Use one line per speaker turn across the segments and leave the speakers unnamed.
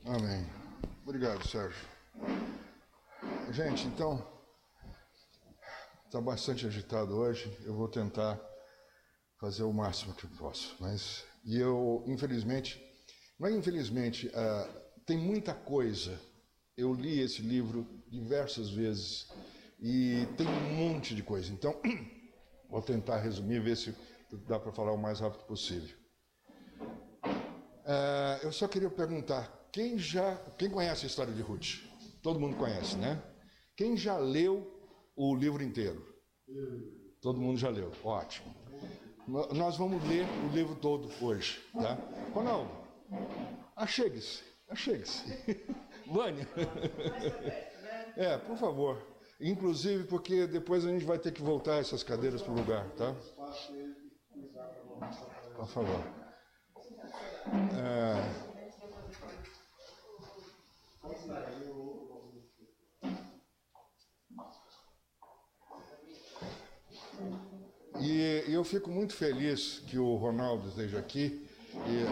Amém. Obrigado, Sérgio. Gente, então, está bastante agitado hoje. Eu vou tentar fazer o máximo que eu posso. E eu, infelizmente, não é infelizmente, tem muita coisa. Eu li esse livro diversas vezes e tem um monte de coisa. Então, vou tentar resumir, ver se dá para falar o mais rápido possível. Eu só queria perguntar, quem conhece a história de Ruth? Todo mundo conhece, né? Quem já leu o livro inteiro? Todo mundo já leu, ótimo. Nós vamos ler o livro todo hoje, tá? Ronaldo, achegue-se. Vânia. Por favor. Inclusive porque depois a gente vai ter que voltar essas cadeiras para o lugar, tá? Por favor. E eu fico muito feliz que o Ronaldo esteja aqui, e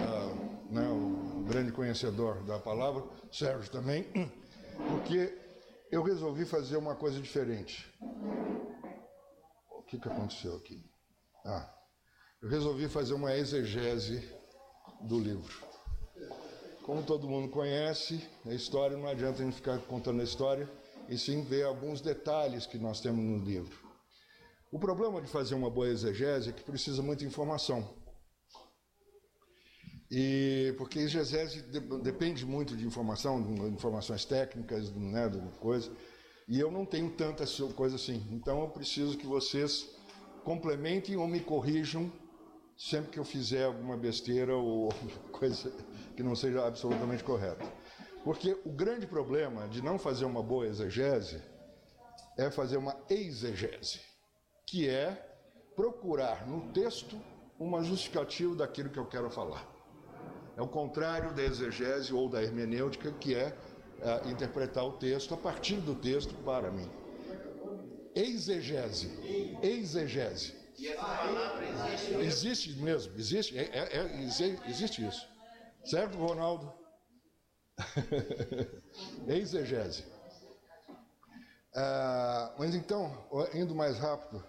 o grande conhecedor da palavra, Sérgio também, porque eu resolvi fazer uma coisa diferente. O que aconteceu aqui? Eu resolvi fazer uma exegese do livro. Como todo mundo conhece a história, não adianta a gente ficar contando a história, e sim ver alguns detalhes que nós temos no livro. O problema de fazer uma boa exegese é que precisa muita informação. Porque exegese depende muito de informações técnicas, né, de coisa, e eu não tenho tanta coisa assim. Então eu preciso que vocês complementem ou me corrijam sempre que eu fizer alguma besteira ou coisa que não seja absolutamente correta. Porque o grande problema de não fazer uma boa exegese é fazer uma exegese, que é procurar no texto uma justificativa daquilo que eu quero falar. É o contrário da exegese ou da hermenêutica, que é interpretar o texto a partir do texto para mim. Exegese.
E essa palavra existe?
Existe mesmo, existe. Existe isso. Certo, Ronaldo? Exegese. Mas então, indo mais rápido,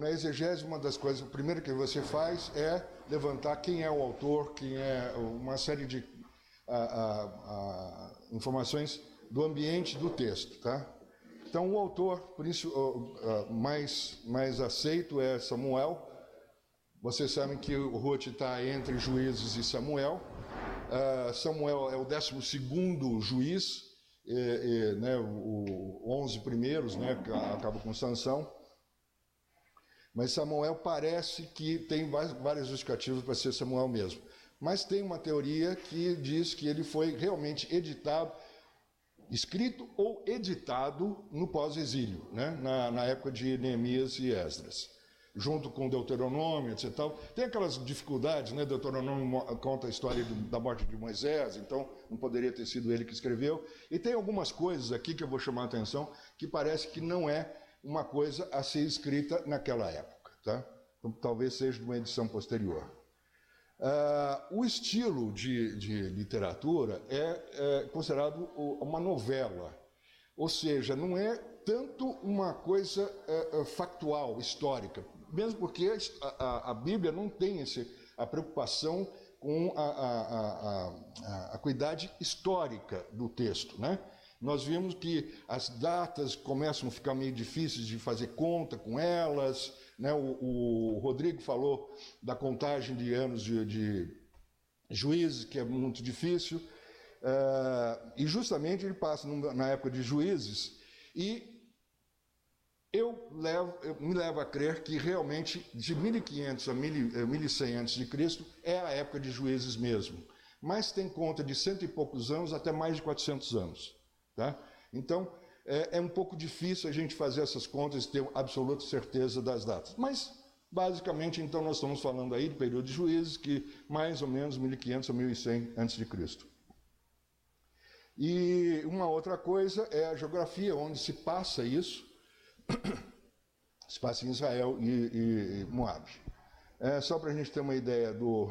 na exegese, uma das coisas, o primeiro que você faz é levantar quem é o autor, quem é uma série de informações do ambiente do texto, tá? Então, o autor, por isso, mais aceito é Samuel. Vocês sabem que o Ruth está entre Juízes e Samuel. Samuel é o 12º juiz, né, os 11 primeiros, né, acaba com Sansão. Mas Samuel parece que tem várias justificativas para ser Samuel mesmo. Mas tem uma teoria que diz que ele foi realmente escrito ou editado no pós-exílio, né? na época de Neemias e Esdras, junto com Deuteronômio, etc. Tem aquelas dificuldades, né? Deuteronômio conta a história da morte de Moisés, então não poderia ter sido ele que escreveu. E tem algumas coisas aqui que eu vou chamar a atenção, que parece que não é uma coisa a ser escrita naquela época, tá? Então, talvez seja de uma edição posterior. O estilo de literatura é considerado uma novela, ou seja, não é tanto uma coisa factual, histórica, mesmo porque a Bíblia não tem a preocupação com a cuidade histórica do texto, né? Nós vimos que as datas começam a ficar meio difíceis de fazer conta com elas, né? O Rodrigo falou da contagem de anos de Juízes, que é muito difícil, e justamente ele passa na época de Juízes, e me levo a crer que realmente de 1500 a 1100 a.C. é a época de Juízes mesmo, mas tem conta de 100 e poucos anos até mais de 400 anos. Tá? Então, é um pouco difícil a gente fazer essas contas e ter absoluta certeza das datas. Mas, basicamente, então, nós estamos falando aí do período de Juízes, que mais ou menos 1500 a 1100 a.C. E uma outra coisa é a geografia, onde se passa isso, se passa em Israel e Moabe. Só para a gente ter uma ideia do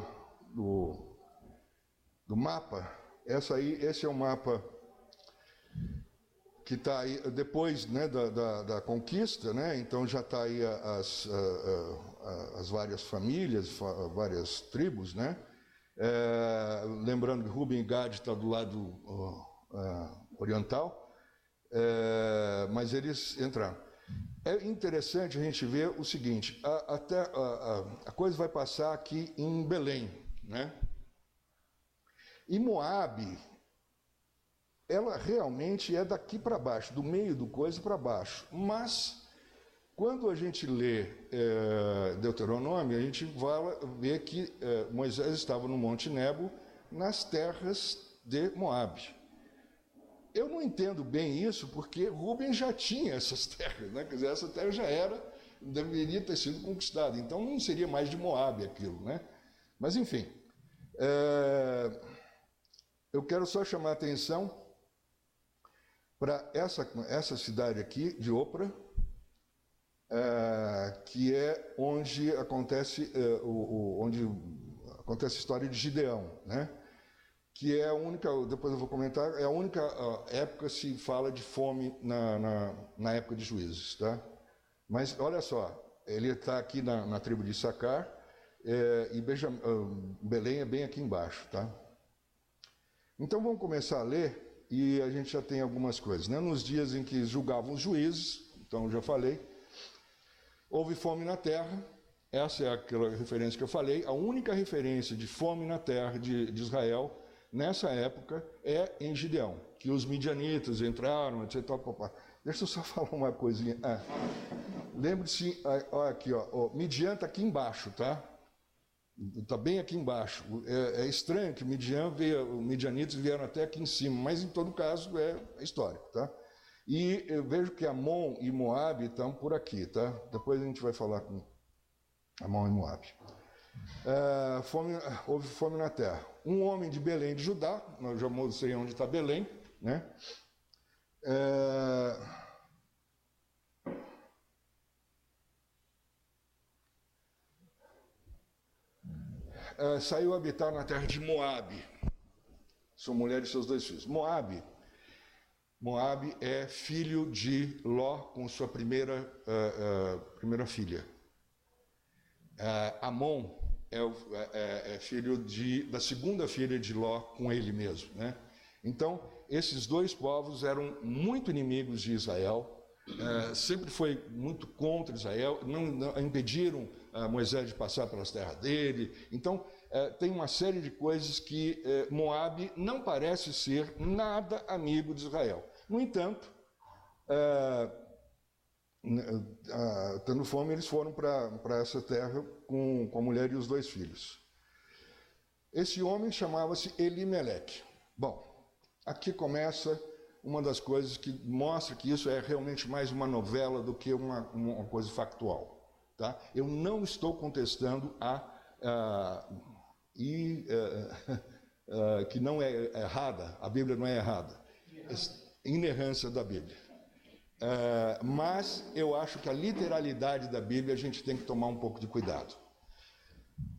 mapa, Esse é o mapa que está aí depois, né, da conquista, né? Então já está aí as várias famílias, várias tribos, né? Lembrando que Ruben e Gad está do lado oriental, mas eles entraram. É interessante a gente ver o seguinte: a coisa vai passar aqui em Belém, né? E Moabe, ela realmente é daqui para baixo, do meio do coisa para baixo. Mas, quando a gente lê Deuteronômio, a gente vai ver que Moisés estava no Monte Nebo, nas terras de Moabe. Eu não entendo bem isso, porque Ruben já tinha essas terras, né? Quer dizer, essa terra já deveria ter sido conquistada. Então, não seria mais de Moabe aquilo, né? Mas, enfim, eu quero só chamar a atenção para essa cidade aqui, de Opra, que é onde acontece a história de Gideão, né? Que é a única, depois eu vou comentar, é a única época que se fala de fome na época de Juízes, tá? Mas olha só, ele está aqui na tribo de Issacar, e Belém é bem aqui embaixo, tá? Então vamos começar a ler. E a gente já tem algumas coisas, né? Nos dias em que julgavam os juízes, então eu já falei, houve fome na terra. Essa é aquela referência que eu falei. A única referência de fome na terra de Israel, nessa época, é em Gideão, que os midianitas entraram, etc. Deixa eu só falar uma coisinha. Lembre-se, aqui, Midian está aqui embaixo, tá? Está bem aqui embaixo. É estranho que midianitas vieram até aqui em cima, mas em todo caso é histórico, tá? E eu vejo que Amon e Moabe estão por aqui, tá? Depois a gente vai falar com Amon e Moabe. Houve fome na terra. Um homem de Belém de Judá, eu já mostrei onde está Belém, né? Saiu a habitar na terra de Moabe, sua mulher e seus 2 filhos. Moabe é filho de Ló com sua primeira filha. Amon é filho da segunda filha de Ló com ele mesmo, né? Então, esses 2 povos eram muito inimigos de Israel, sempre foi muito contra Israel, não impediram Moisés de passar pelas terras dele. Então, tem uma série de coisas que Moabe não parece ser nada amigo de Israel. No entanto, tendo fome, eles foram para essa terra com a mulher e os 2 filhos. Esse homem chamava-se Elimeleque. Bom, aqui começa uma das coisas que mostra que isso é realmente mais uma novela do que uma coisa factual. Tá? Eu não estou contestando que não é errada, a Bíblia não é errada, inerrância da Bíblia. Mas eu acho que a literalidade da Bíblia a gente tem que tomar um pouco de cuidado.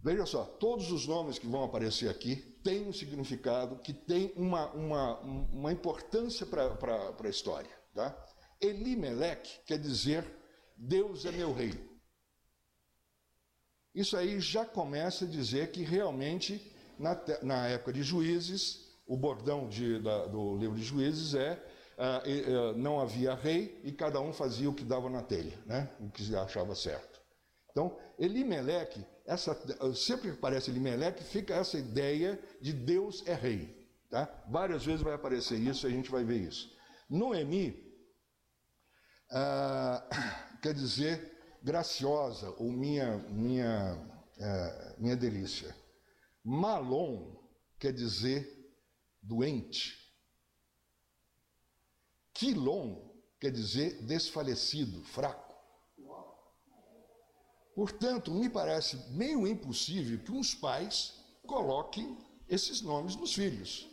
Veja só, todos os nomes que vão aparecer aqui têm um significado que tem uma importância para a história. Tá? Elimeleque quer dizer Deus é meu rei. Isso aí já começa a dizer que realmente, na época de Juízes, o bordão do livro de Juízes não havia rei e cada um fazia o que dava na telha, né? O que achava certo. Então, Elimeleque, sempre que aparece Elimeleque, fica essa ideia de Deus é rei. Tá? Várias vezes vai aparecer isso e a gente vai ver isso. Noemi quer dizer graciosa ou minha delícia. Malom quer dizer doente. Quilom quer dizer desfalecido, fraco. Portanto, me parece meio impossível que uns pais coloquem esses nomes nos filhos.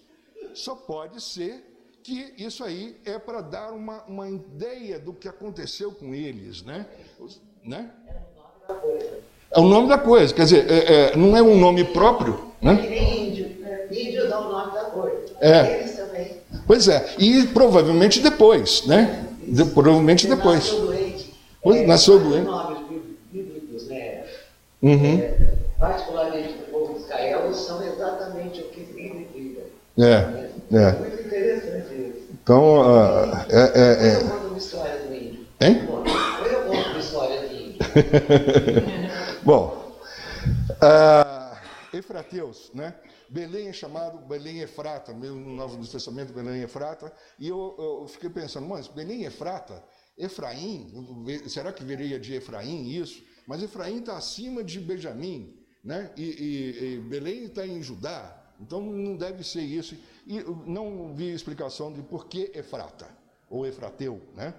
Só pode ser que isso aí é para dar uma ideia do que aconteceu com eles, né? É o nome da coisa, quer dizer, não é um nome próprio, né?
Índio dá o nome da coisa.
Eles também.
Pois é, e provavelmente depois, né? Provavelmente depois. Nasceu doente.
Nomes bíblicos, né?
Uhum.
Particularmente do povo de Israel, são exatamente o que significa.
Muito
interessante isso.
Então,
Eu conto uma história do índio.
Hein?
Eu conto uma história do índio.
Bom, Efrateus, né? Belém é chamado Belém Efrata, mesmo no Novo Testamento, Belém Efrata, e eu fiquei pensando, mas Belém Efrata, Efraim, será que viria de Efraim isso? Mas Efraim está acima de Benjamim, né? E Belém está em Judá, então não deve ser isso. E não vi explicação de por que Efrata, ou Efrateu, né?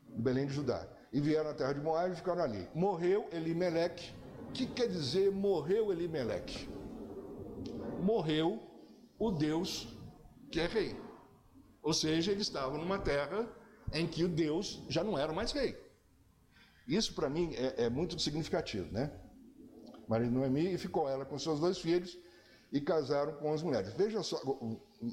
Belém de Judá. E vieram à terra de Moabe e ficaram ali. Morreu Elimeleque. O que quer dizer morreu Elimeleque? Morreu o Deus que é rei. Ou seja, eles estavam numa terra em que o Deus já não era mais rei. Isso para mim é muito significativo, né? Maria de Noemi, e ficou ela com seus 2 filhos e casaram com as mulheres. Veja só,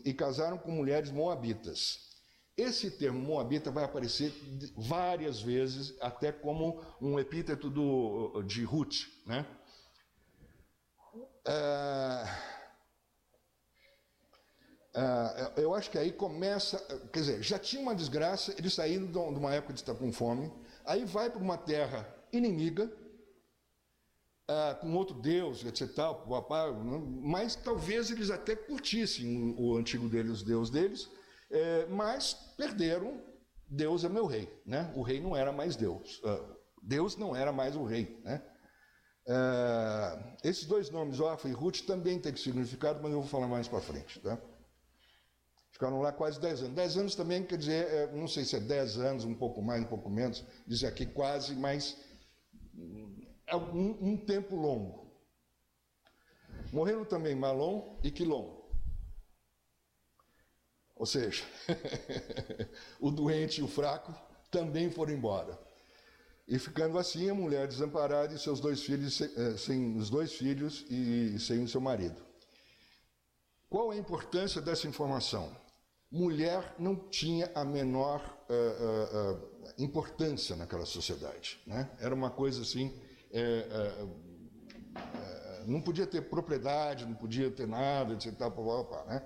e casaram com mulheres moabitas. Esse termo moabita vai aparecer várias vezes, até como um epíteto de Ruth, né? Eu acho que aí começa, quer dizer, já tinha uma desgraça, eles saíram de uma época de estar com fome, aí vai para uma terra inimiga, com outro Deus, etc. Mas talvez eles até curtissem o antigo deles, os Deus deles, mas perderam. Deus é meu rei, né? O rei não era mais Deus. Deus não era mais o rei, né? Esses 2 nomes, Orfa e Ruth, também têm significado, mas eu vou falar mais para frente, tá? Ficaram lá quase 10 anos. 10 anos também quer dizer, não sei se é 10 anos, um pouco mais, um pouco menos, dizer aqui quase, mas é um tempo longo. Morreram também Malom e Quilom. Ou seja, o doente e o fraco também foram embora. E ficando assim, a mulher desamparada e seus 2 filhos, sem os 2 filhos e sem o seu marido. Qual a importância dessa informação? Mulher não tinha a menor importância naquela sociedade, né? Era uma coisa assim, não podia ter propriedade, não podia ter nada, etc. Né?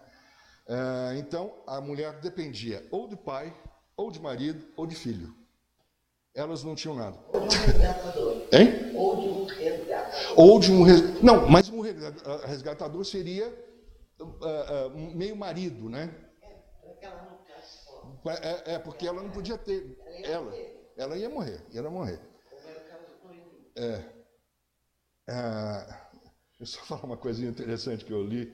Então, a mulher dependia ou de pai, ou de marido, ou de filho. Elas não tinham nada.
Ou de um resgatador.
Hein?
Ou de um resgatador.
Ou de um não, mas um resgatador seria meio marido, né?
Porque ela não ficasse fora.
Porque ela não podia ter. Ela ia morrer.
Como era o caso com ele.
Deixa eu só falar uma coisinha interessante que eu li.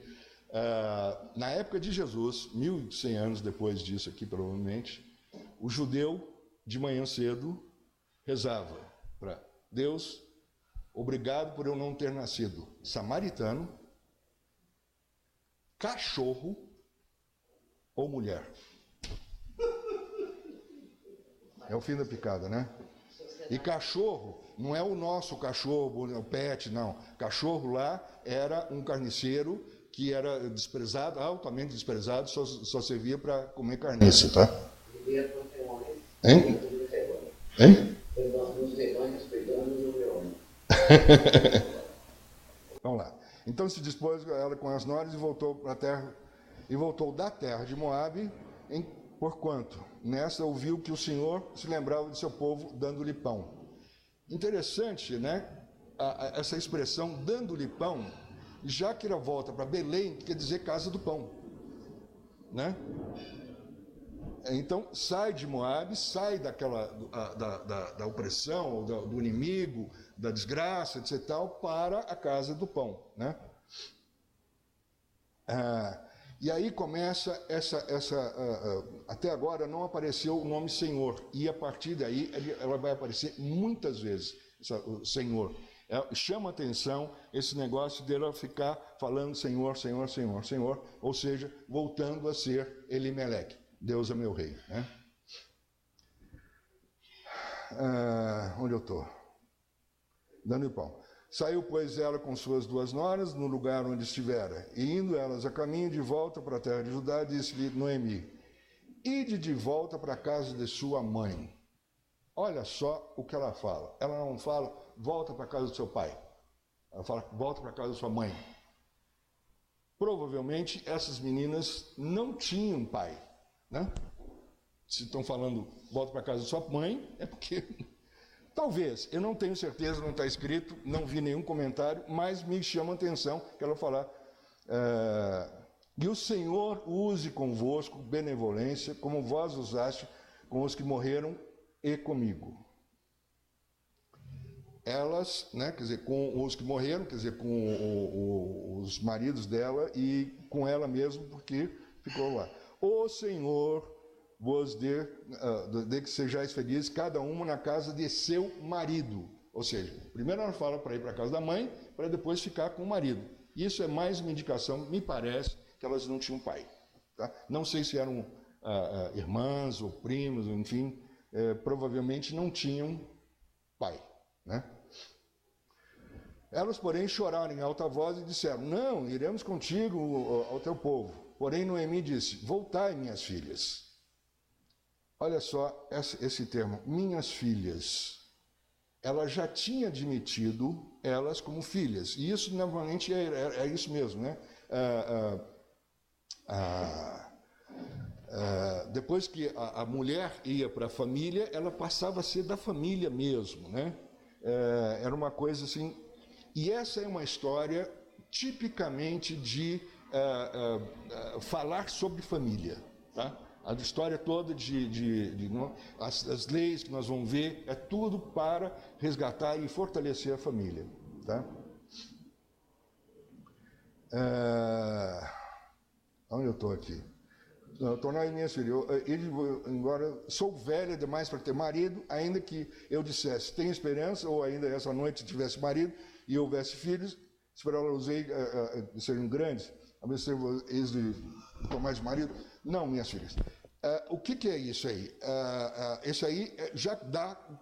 Na época de Jesus, 1100 anos depois disso aqui, provavelmente, o judeu, de manhã cedo, rezava para Deus, obrigado por eu não ter nascido samaritano, cachorro ou mulher. É o fim da picada, né? E cachorro não é o nosso cachorro, o pet, não. Cachorro lá era um carniceiro que era desprezado, altamente desprezado, só servia para comer carniça, tá? Hein? Hein? Vamos lá. Então se dispôs ela com as noras e voltou para a terra, e voltou da terra de Moabe, porquanto nessa ouviu que o Senhor se lembrava de seu povo, dando-lhe pão. Interessante, né? Essa expressão, dando-lhe pão, já que ela volta para Belém, quer dizer casa do pão, né? Então sai de Moabe, sai daquela da opressão, do inimigo, da desgraça, etc., para a casa do pão, né? E aí começa até agora não apareceu o nome Senhor, e a partir daí ela vai aparecer muitas vezes, o Senhor. Chama atenção esse negócio dela ficar falando Senhor, Senhor, Senhor, Senhor, ou seja, voltando a ser Elimeleque, Deus é meu rei, né? Onde eu estou? Dando o pão. Saiu, pois, ela com suas 2 noras no lugar onde estivera, e indo elas a caminho de volta para a terra de Judá, disse-lhe Noemi: ide de volta para a casa de sua mãe. Olha só o que ela fala. Ela não fala, volta para a casa do seu pai. Ela fala, volta para a casa da sua mãe. Provavelmente, essas meninas não tinham pai, né? Se estão falando, volta para a casa da sua mãe, é porque... Talvez, eu não tenho certeza, não está escrito, não vi nenhum comentário, mas me chama a atenção que ela falar... E o Senhor use convosco benevolência, como vós usaste com os que morreram e comigo. Elas, né, quer dizer, com os que morreram, quer dizer, com os maridos dela e com ela mesmo, porque ficou lá. O Senhor vos dê que sejais felizes, cada uma na casa de seu marido. Ou seja, primeiro ela fala para ir para a casa da mãe, para depois ficar com o marido. Isso é mais uma indicação, me parece, que elas não tinham pai. Tá? Não sei se eram irmãs ou primos, enfim, provavelmente não tinham pai. Né? Elas, porém, choraram em alta voz e disseram, não, iremos contigo ao teu povo. Porém, Noemi disse, voltai, minhas filhas. Olha só esse termo, minhas filhas. Ela já tinha admitido elas como filhas. E isso, normalmente, é isso mesmo, né? Depois que a mulher ia para a família, ela passava a ser da família mesmo, né? Era uma coisa assim... E essa é uma história tipicamente de falar sobre família, tá? A história toda as leis que nós vamos ver, é tudo para resgatar e fortalecer a família. Tá? Onde eu estou aqui? Tornai minhas filhas, embora sou velha demais para ter marido, ainda que eu dissesse, tenho esperança, ou ainda essa noite tivesse marido e houvesse filhos, esperá-los serem grandes, a ver se eles tomar de marido. Não, minhas filhas. O que é isso aí? Isso aí já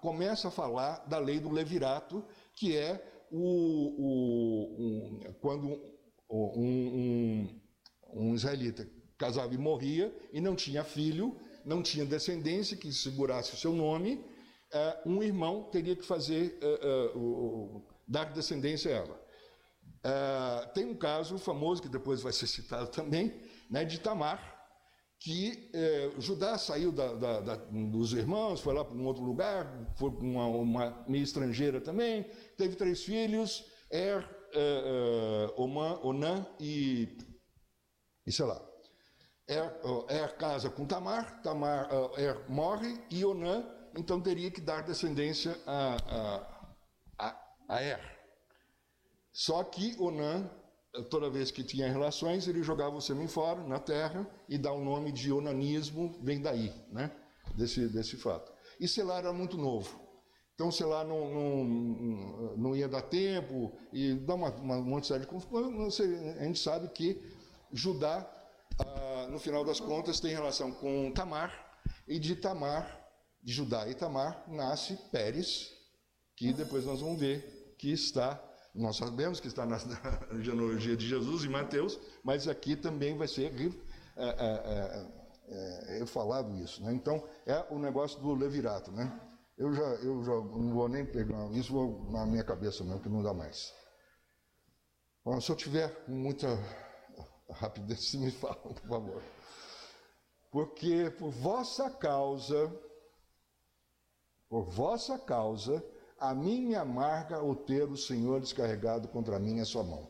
começa a falar da lei do levirato, que é quando um israelita casava e morria e não tinha filho, não tinha descendência que segurasse o seu nome, um irmão teria que dar descendência a ela. Tem um caso famoso, que depois vai ser citado também, né, de Tamar, que Judá saiu dos irmãos, foi lá para um outro lugar, foi para uma meio estrangeira também, teve 3 filhos, Onã e sei lá. Casa com Tamar, morre e Onã, então teria que dar descendência a Só que Onã, toda vez que tinha relações, ele jogava o sêmen fora, na terra, e dá o nome de onanismo, vem daí, né? desse fato. E Selá era muito novo. Então, Selá não ia dar tempo, e dá uma monte de confusão. A gente sabe que Judá, no final das contas, tem relação com Tamar, e de Judá e Tamar, nasce Pérez, que depois nós vamos ver que nós sabemos que está na genealogia de Jesus em Mateus, mas aqui também vai ser falado isso, né? Então, é o negócio do levirato, né? Eu já não vou nem pegar isso, vou na minha cabeça mesmo, que não dá mais. Bom, se eu tiver muita rapidez, se me fala, por favor. Porque por vossa causa, a mim me amarga o ter o Senhor descarregado contra mim a sua mão.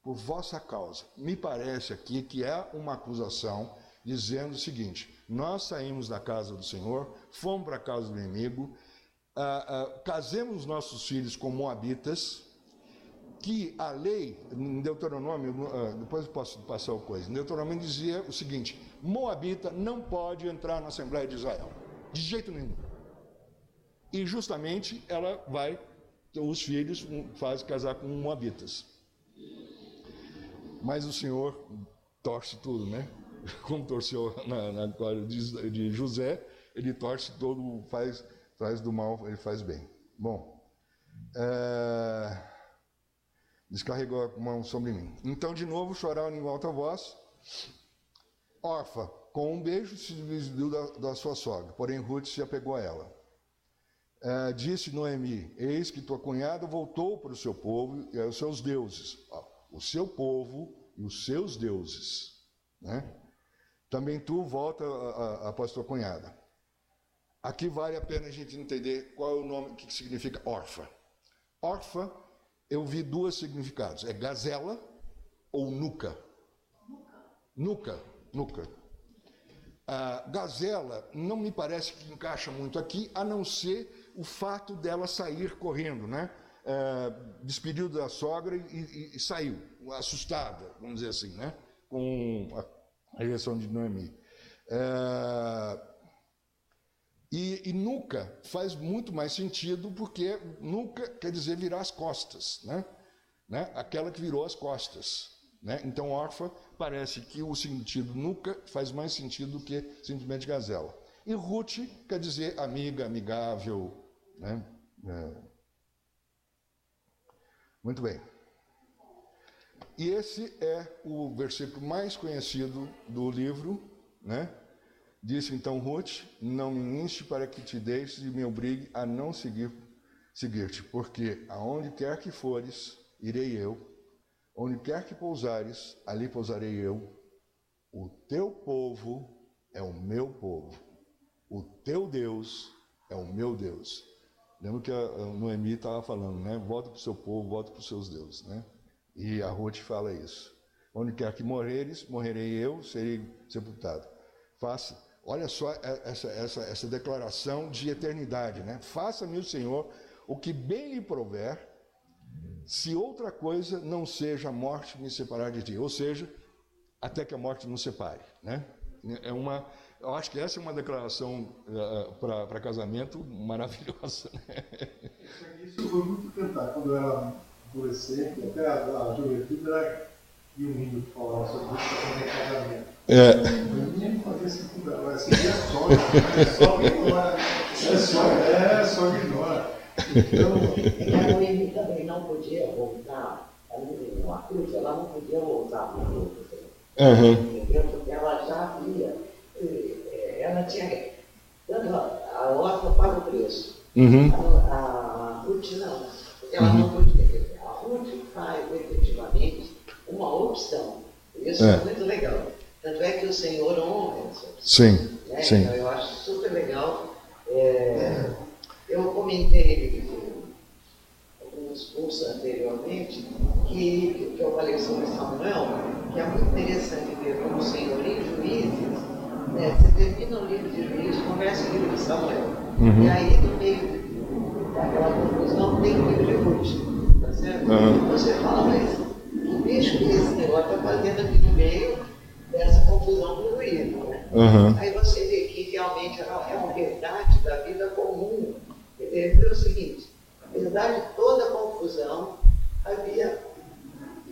Por vossa causa. Me parece aqui que é uma acusação dizendo o seguinte: nós saímos da casa do Senhor, fomos para a casa do inimigo, casemos nossos filhos com moabitas, que a lei, em Deuteronômio, depois eu posso passar uma coisa, em Deuteronômio dizia o seguinte: moabita não pode entrar na Assembleia de Israel, de jeito nenhum. E justamente ela os filhos fazem casar com moabitas. Mas o Senhor torce tudo, né? Como torceu na glória de José, ele torce todo, faz do mal, ele faz bem. Bom, Descarregou a mão sobre mim. Então, de novo, choraram em alta voz. Orfa, com um beijo, se despediu da sua sogra, porém Ruth se apegou a ela. Disse Noemi, eis que tua cunhada voltou para o seu povo e aos seus deuses. O seu povo e os seus deuses. Né? Também tu volta após tua cunhada. Aqui vale a pena a gente entender qual é o nome, o que significa Orfa. Orfa, eu vi dois significados. É gazela ou nuca. Nuca. A gazela não me parece que encaixa muito aqui, a não ser o fato dela sair correndo, né? Despediu da sogra e saiu, assustada, vamos dizer assim, né? Com a reação de Noemi. E nuca faz muito mais sentido, porque nuca quer dizer virar as costas, né? Aquela que virou as costas. Né? Então, Orfa, parece que o sentido nuca faz mais sentido do que simplesmente gazela. E Ruth quer dizer amiga, amigável. Né? Muito bem. E esse é o versículo mais conhecido do livro. Né? Disse então Ruth, não me inste para que te deixes e me obrigue a não seguir-te, porque aonde quer que fores, irei eu. Onde quer que pousares, ali pousarei eu. O teu povo é o meu povo. O teu Deus é o meu Deus. Lembra que a Noemi estava falando, né? Volta para o seu povo, volta para os seus deuses, né? E a Ruth fala isso. Onde quer que morreres, morrerei eu, serei sepultado. Olha só essa declaração de eternidade, né? Faça-me o Senhor o que bem lhe prover, se outra coisa não seja a morte me separar de ti. Ou seja, até que a morte nos separe. Né? Eu acho que essa é uma declaração para casamento maravilhosa. Né?
Isso foi muito cantar quando eu era adolescente, até a juventude e o mundo que falava sobre isso para fazer casamento. Eu nem fazia sentido, agora seria só ignora. Só ignora.
Então, a Noemi também não podia voltar, uma coisa, ela não podia voltar para o mundo, porque ela já havia, ela tinha, tanto a Orfa paga o preço, a Ruth não, porque ela não podia. A Ruth faz efetivamente uma opção, isso é muito legal, tanto é que o Senhor honra essa opção.
Sim,
né?
sim.
Então, eu acho super legal. Eu comentei alguns cursos anteriormente que eu falei sobre Samuel, que é muito interessante ver como o Senhor em Juízes, você termina o livro de Juízes, começa o livro de Samuel. E aí, no meio daquela confusão, tem o livro de Ruth. Tá certo? Você fala, mas que bicho que esse negócio está fazendo aqui no meio dessa confusão do ruído? Né? Aí você vê que realmente é uma verdade da vida comum. Ele viu o seguinte, apesar de toda a confusão, havia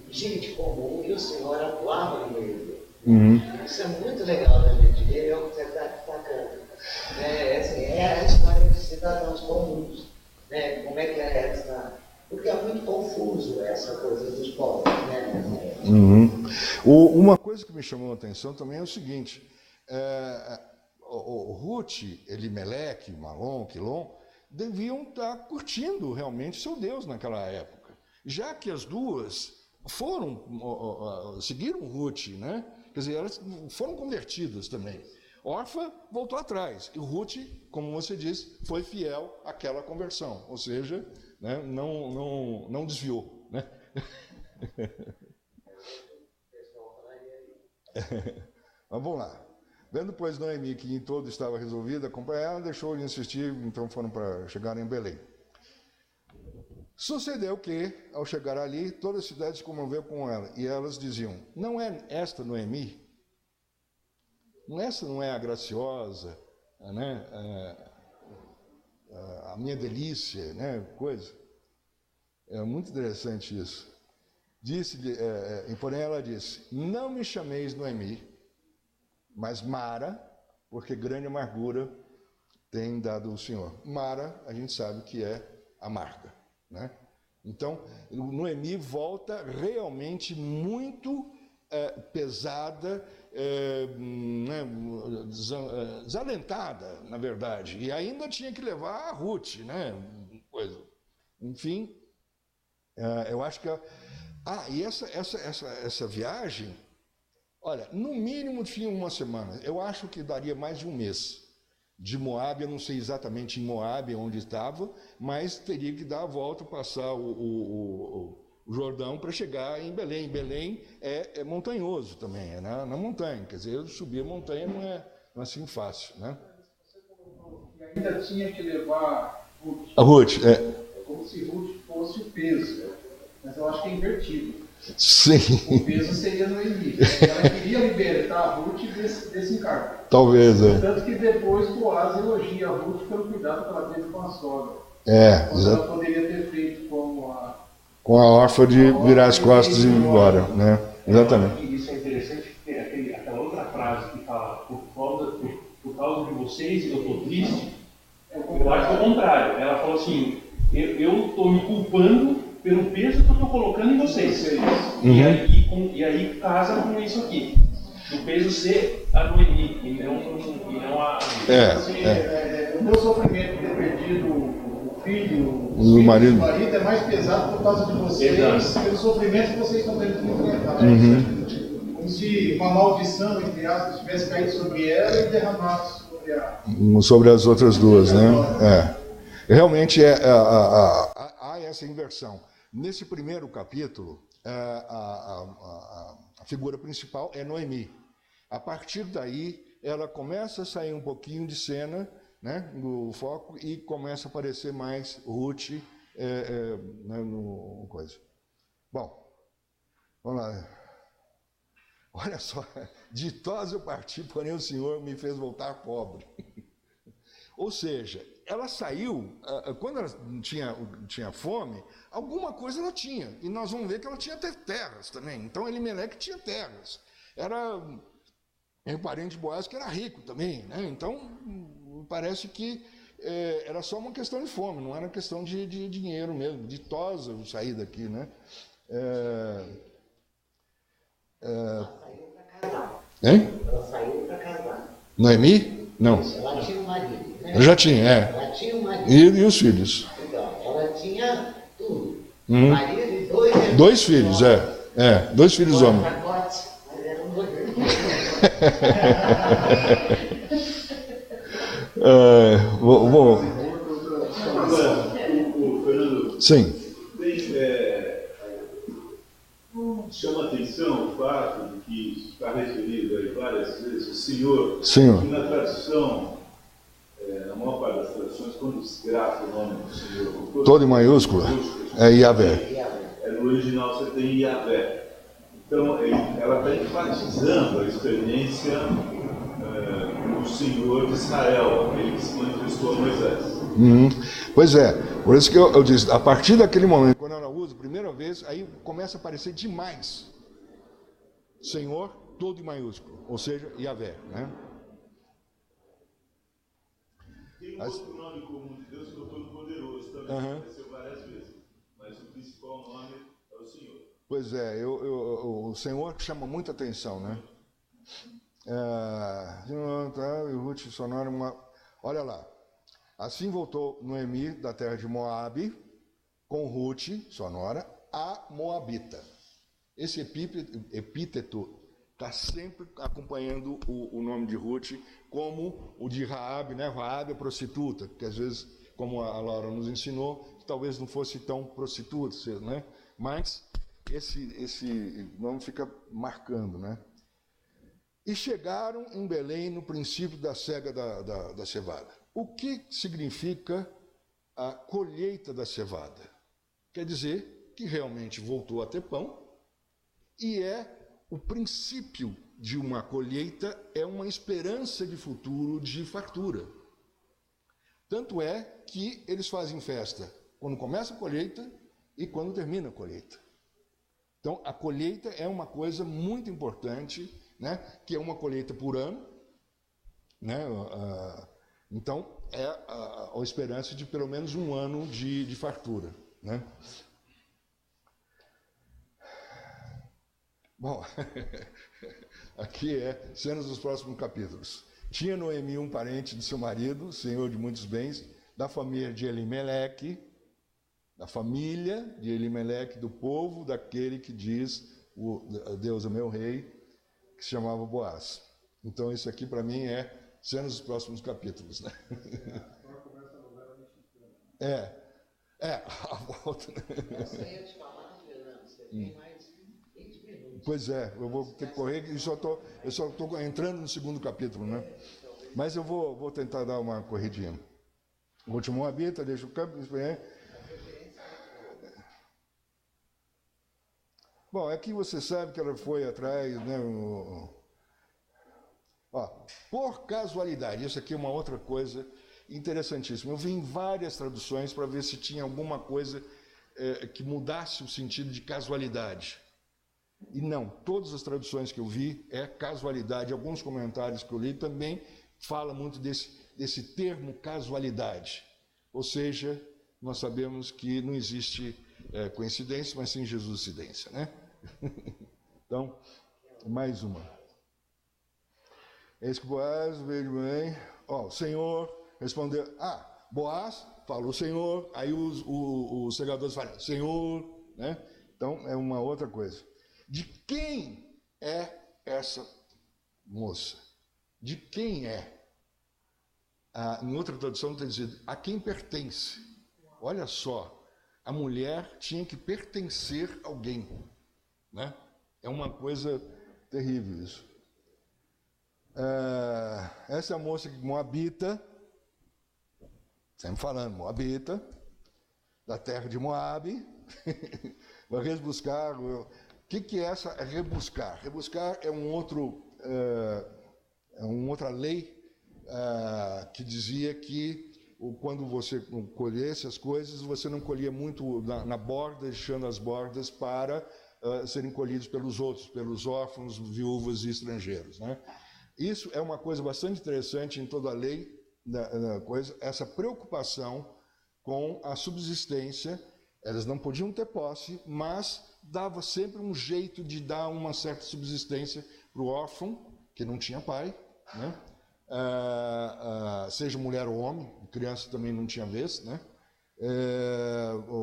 gente comum e o Senhor atuava no meio dele. Isso é muito legal da gente ver, é o que você está destacando. É a história de cidadãos comuns. Né? Como é que é essa... Porque é muito confuso essa coisa dos povos. Né?
Uma coisa que me chamou a atenção também é o seguinte, o Ruth, Elimeleque, Malom, Quilom, deviam estar curtindo realmente seu Deus naquela época, já que as duas seguiram Ruth, né? Quer dizer, elas foram convertidas também. Orfa voltou atrás, e Ruth, como você disse, foi fiel àquela conversão, ou seja, né, não desviou. Né? Mas vamos lá. Vendo, pois, Noemi que em todo estava resolvida, acompanhar ela, deixou de insistir, então foram para chegar em Belém. Sucedeu que, ao chegar ali, toda a cidade se comoveu com ela, e elas diziam, não é esta Noemi? Essa não é a graciosa, né? A minha delícia, né? Coisa. É muito interessante isso. Porém ela disse, não me chameis Noemi, mas Mara, porque grande amargura tem dado o Senhor. Mara, a gente sabe que é amarga. né? Então, Noemi volta realmente muito pesada, né, desalentada, na verdade. E ainda tinha que levar a Ruth, né? Coisa. Enfim, eu acho que... e essa viagem, olha, no mínimo tinha uma semana. Eu acho que daria mais de um mês. De Moabe, eu não sei exatamente em Moabe onde estava, mas teria que dar a volta, passar o Jordão para chegar em Belém. Belém é montanhoso também, é na montanha. Quer dizer, subir a montanha não é assim fácil, né?
Você colocou que ainda tinha que levar Ruth.
A Ruth,
É como se Ruth fosse o peso, mas eu acho que é invertido.
Sim.
O peso seria Noemi. Ela queria libertar a Ruth desse encargo.
Talvez,
Tanto que depois Boaz elogia a Ruth pelo cuidado que ela teve com a sogra. Ela poderia ter feito com a
órfã de virar as costas e ir embora, né? Exatamente.
Isso é interessante, porque aquela outra frase que fala por causa de vocês eu estou triste, eu acho que é o contrário. Ela falou assim, eu estou me culpando pelo peso que eu estou colocando em vocês. Uhum. E aí casa com isso aqui. O peso ser a Noemi e não a...
O meu sofrimento de ter perdido o filho,
o marido
é mais pesado por causa de vocês, pelo sofrimento que vocês estão tendo que enfrentar.
Uhum.
Como se uma maldição, entre aspas, tivesse caído sobre ela e derramado
sobre as outras duas, né? Realmente há essa inversão. Nesse primeiro capítulo, a figura principal é Noemi. A partir daí, ela começa a sair um pouquinho de cena, né, no foco, e começa a aparecer mais Ruth no coisa. Bom, vamos lá. Olha só, ditosa eu parti, porém o Senhor me fez voltar pobre. Ou seja, ela saiu, quando ela tinha fome, alguma coisa ela tinha. E nós vamos ver que ela tinha até terras também. Então, Elimeleque tinha terras. Era um parente de Boaz que era rico também, né? Então, parece que era só uma questão de fome, não era questão de dinheiro mesmo. Ditosa eu sair daqui, né?
Ela saiu para casar.
Hein?
Ela saiu para casar.
Noemi? Não.
Ela tinha um marido, né?
Eu já tinha,
Ela tinha um marido.
E os filhos?
Então, ela tinha tudo.
Uhum.
Marido e
dois filhos, dois filhos homens.
Pacotes, mas era um doido.
Fernando,
sim.
Chama atenção o fato de que está referido aí várias vezes o Senhor.
Senhor.
E na tradução, na maior parte das traduções, quando se grafa o nome do Senhor,
todo em maiúscula, é Yahvé.
No original você tem Yahvé. Então, ela está enfatizando a experiência do Senhor de Israel, aquele que se manifestou a Moisés.
Pois é, por isso que eu disse, a partir daquele momento, quando ela usa a primeira vez, aí começa a aparecer demais Senhor, todo em maiúsculo, ou seja, Yahvé, né?
Tem outro nome comum de Deus que é o Todo-Poderoso, também apareceu várias vezes, mas o principal nome é o Senhor.
Pois é, o Senhor chama muita atenção, né? Ruth, Sonora, olha lá. Assim voltou Noemi da terra de Moabe, com Ruth, Sonora, a Moabita. Esse epíteto está sempre acompanhando o nome de Ruth, como o de Raabe, né? Raabe é prostituta, que às vezes, como a Laura nos ensinou, talvez não fosse tão prostituta, né? Mas esse nome fica marcando, né? E chegaram em Belém no princípio da cega da cevada. O que significa a colheita da cevada? Quer dizer que realmente voltou a ter pão, e o princípio de uma colheita é uma esperança de futuro de fartura. Tanto é que eles fazem festa quando começa a colheita e quando termina a colheita. Então, a colheita é uma coisa muito importante, né? Que é uma colheita por ano, né? Então, é a esperança de pelo menos um ano de fartura. né? Bom, aqui é cenas dos próximos capítulos. Tinha Noemi um parente de seu marido, senhor de muitos bens, da família de Elimeleque, do povo daquele que diz, Deus é meu rei, que se chamava Boaz. Então isso aqui para mim é cenas dos próximos capítulos, né?
Agora começa a novela mexicana.
A volta.
Essa aí eu te falar, Fernando, você tem mais 20 minutos.
Pois é, eu vou ter que correr, eu só estou entrando no segundo capítulo, né? Mas eu vou tentar dar uma corridinha. O último habita, deixa o campo. Bom, aqui você sabe que ela foi atrás, né? Por casualidade, isso aqui é uma outra coisa interessantíssima. Eu vi em várias traduções para ver se tinha alguma coisa que mudasse o sentido de casualidade. E não, todas as traduções que eu vi é casualidade. Alguns comentários que eu li também falam muito desse termo casualidade. Ou seja, nós sabemos que não existe coincidência, mas sim Jesuscidência, né? Então, mais uma. Eis que Boaz veio bem. O Senhor respondeu. Boaz falou Senhor. Aí os segadores falam Senhor, né? Então, é uma outra coisa. De quem é essa moça? De quem é? Em outra tradução está dizendo a quem pertence. Olha só, a mulher tinha que pertencer a alguém, né? É uma coisa terrível isso. Essa moça que Moabita, sempre falando, Moabita, da terra de Moabe, vai rebuscar. O que é essa rebuscar? Rebuscar é outra lei que dizia que quando você colhesse as coisas, você não colhia muito na borda, deixando as bordas para serem colhidos pelos outros, pelos órfãos, viúvas e estrangeiros, né? Isso é uma coisa bastante interessante em toda a lei, essa preocupação com a subsistência. Elas não podiam ter posse, mas dava sempre um jeito de dar uma certa subsistência para o órfão, que não tinha pai, né? Seja mulher ou homem, criança também não tinha vez, né?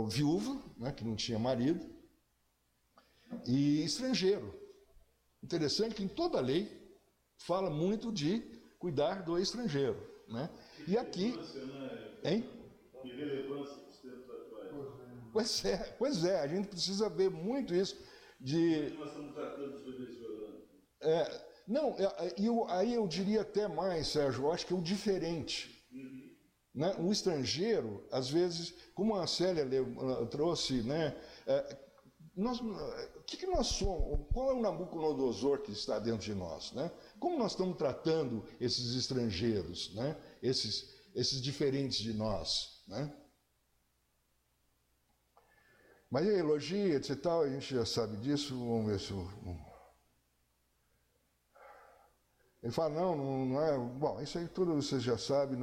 Viúva, né? Que não tinha marido, e estrangeiro. Interessante que em toda a lei fala muito de cuidar do estrangeiro, né? E aqui, hein?
Que relevância dos tempos atuais.
Pois é, a gente precisa ver muito isso de...
Nós estamos tratando dos venezuelanos.
Não, aí eu diria até mais, Sérgio, eu acho que é o diferente. Né? O estrangeiro, às vezes, como a Célia trouxe, né? O que nós somos? Qual é o Nabucodonosor que está dentro de nós, né? Como nós estamos tratando esses estrangeiros, né? Esses diferentes de nós, né? Mas a elogia, etc. A gente já sabe disso. Vamos ver se ele fala, não é... Bom, isso aí tudo vocês já sabem,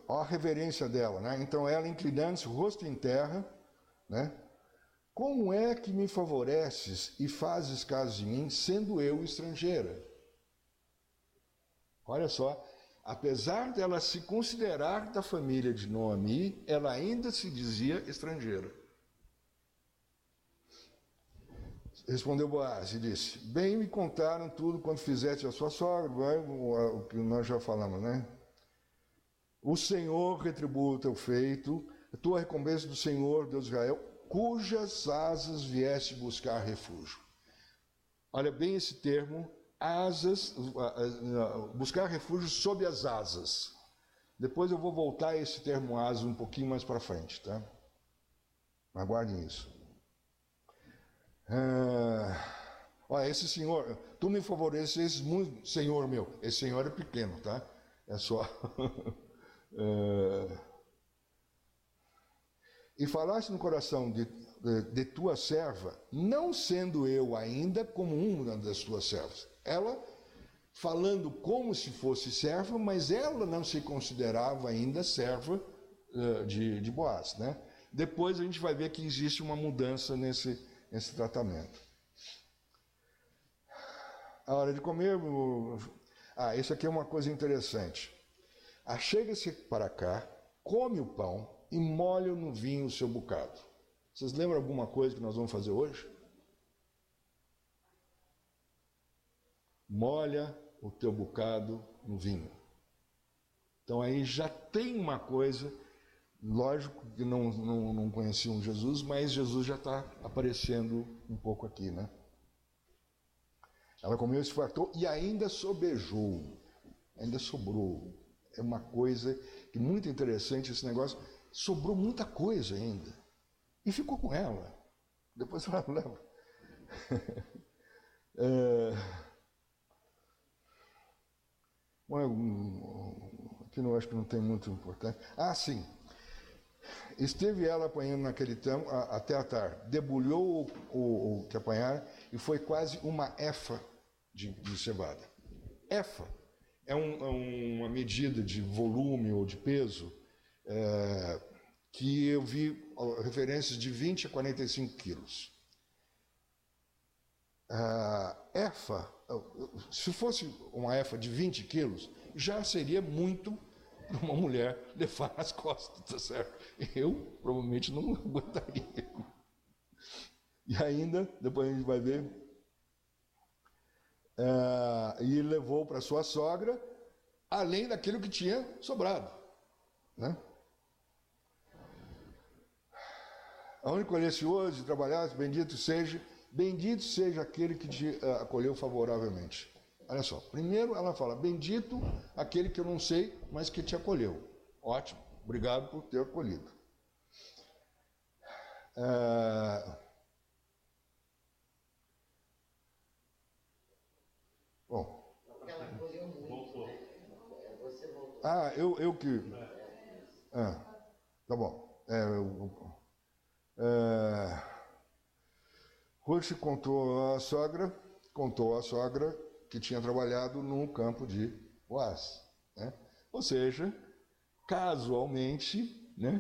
Olha a reverência dela, né? Então ela inclinando-se, rosto em terra, né? Como é que me favoreces e fazes caso de mim, sendo eu estrangeira? Olha só, apesar dela se considerar da família de Noemi, ela ainda se dizia estrangeira. Respondeu Boaz e disse, bem me contaram tudo quando fizeste a sua sogra, o que nós já falamos, né? O Senhor retribua o teu feito, a tua recompensa do Senhor, Deus de Israel, cujas asas vieste buscar refúgio. Olha bem esse termo, asas, buscar refúgio sob as asas. Depois eu vou voltar a esse termo asas um pouquinho mais para frente, tá? Aguardem isso. Olha, esse Senhor, tu me favoreces muito, Senhor meu. Esse Senhor é pequeno, tá? É só... E falaste no coração de tua serva, não sendo eu ainda como uma das tuas servas. Ela falando como se fosse serva, mas ela não se considerava ainda serva de Boaz, né? Depois a gente vai ver que existe uma mudança nesse tratamento. A hora de comer... isso aqui é uma coisa interessante. Achega-se para cá, come o pão e molha no vinho o seu bocado. Vocês lembram alguma coisa que nós vamos fazer hoje? Molha o teu bocado no vinho. Então aí já tem uma coisa, lógico que não conheciam Jesus, mas Jesus já está aparecendo um pouco aqui, né? Ela comeu, se fartou e ainda sobejou, ainda sobrou. É uma coisa que muito interessante esse negócio, sobrou muita coisa ainda. E ficou com ela. Depois ela leva. Aqui não acho que não tem muito importante. Sim. Esteve ela apanhando naquele tempo até a tarde. Debulhou o que apanhar e foi quase uma efa de cevada. Efa é uma medida de volume ou de peso que eu vi referências de 20 a 45 quilos. Efa, se fosse uma efa de 20 quilos, já seria muito para uma mulher levar nas costas, tá certo? Eu provavelmente não aguentaria. E ainda, depois a gente vai ver, e levou para sua sogra, além daquilo que tinha sobrado, né? Aonde colhesse hoje e trabalhasse, bendito seja aquele que te acolheu favoravelmente. Olha só, primeiro ela fala, bendito aquele que eu não sei, mas que te acolheu. Ótimo, obrigado por ter acolhido. Bom.
Ela acolheu muito. Voltou. Você voltou.
Eu que... tá bom. Ruth contou à sogra que tinha trabalhado no campo de Boaz, né? Ou seja, casualmente, né?